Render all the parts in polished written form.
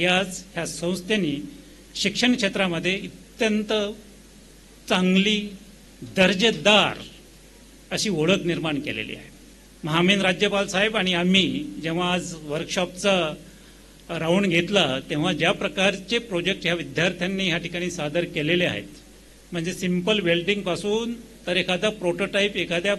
याच ह्या संस्थेने शिक्षण क्षेत्रामध्ये अत्यंत चांगली दर्जेदार अशी ओळख निर्माण केलेली आहे. महामहिम राज्यपाल साहेब आणि आम्ही जेव्हा आज वर्कशॉपचा राऊंड घेतला तेव्हा ज्या प्रकारचे प्रोजेक्ट ह्या विद्यार्थ्यांनी ह्या ठिकाणी सादर केलेले आहेत, म्हणजे सिंपल वेल्डिंग पासून तर एखादा प्रोटोटाईप एखाद्या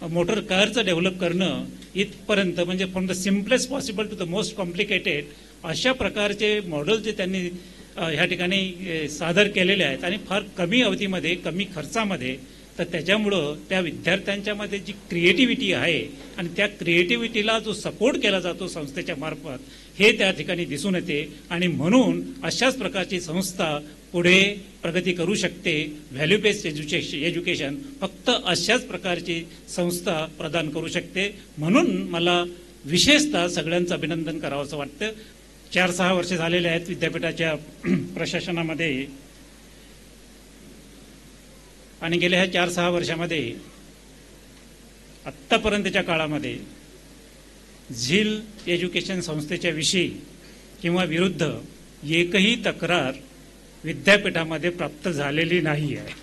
मोटर कारचं डेव्हलप करणं इथपर्यंत, म्हणजे from the simplest possible to the most complicated अशा प्रकारचे मॉडेल जे त्यांनी ह्या ठिकाणी सादर केलेले आहेत आणि फार कमी अवधीमध्ये कमी खर्चामध्ये, तर त्याच्यामुळं त्या विद्यार्थ्यांच्यामध्ये जी क्रिएटिव्हिटी आहे आणि त्या क्रिएटिव्हिटीला जो सपोर्ट केला जातो संस्थेच्या मार्फत हे त्या ठिकाणी दिसून येते. आणि म्हणून अशाच प्रकारची संस्था पुढे प्रगती करू शकते. व्हॅल्यू बेस्ड एज्युकेशन फक्त अशाच प्रकारची संस्था प्रदान करू शकते. म्हणून मला विशेषतः सगळ्यांचं अभिनंदन करावं असं वाटतं. 4-6 वर्षे झालेले आहेत विद्यापीठाच्या प्रशासनामध्ये आणि गेल्या ह्या 4-6 वर्षामध्ये आत्तापर्यंतच्या काळामध्ये झील एज्युकेशन संस्थेच्या विषयी किंवा विरुद्ध एकही तक्रार विद्यापीठामध्ये प्राप्त झालेली नाही आहे.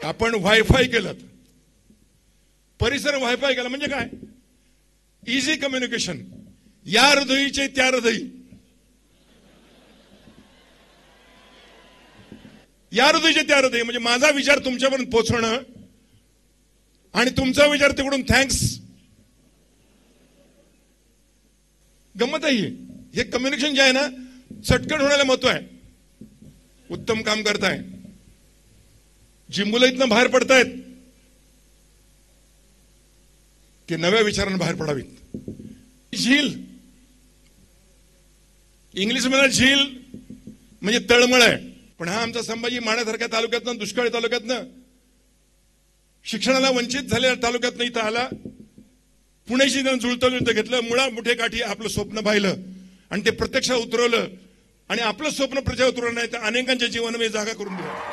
आपण वायफाय केलं, परिसर वायफाय केला म्हणजे काय, इझी कम्युनिकेशन. या हृदयीचे त्या हृदयी, या हृदयीचे त्या हृदयी, म्हणजे माझा विचार तुमच्यापर्यंत पोहोचवणं आणि तुमचा विचार तिकडून थँक्स. गंमत आहे हे कम्युनिकेशन जे आहे ना, चटकन होण्याला महत्व आहे. उत्तम काम करताय, जी मुलं इथनं बाहेर पडतायत ते नव्या विचारांना बाहेर पडावीत. झील, इंग्लिश मध्ये झील म्हणजे तळमळ आहे, पण हा आमचा संभाजी माण्यासारख्या तालुक्यातनं, दुष्काळी तालुक्यातनं, शिक्षणाला वंचित झालेल्या तालुक्यातनं इथं आला. पुण्याशी त्यानं जुळतं जुळतं घेतलं, मुळा मुठे काठी आपलं स्वप्न पाहिलं आणि ते प्रत्यक्षात उतरवलं आणि आपलं स्वप्न प्रत्यक्षात उतरवलं नाही तर अनेकांच्या जीवनामध्ये जागा करून दिलं.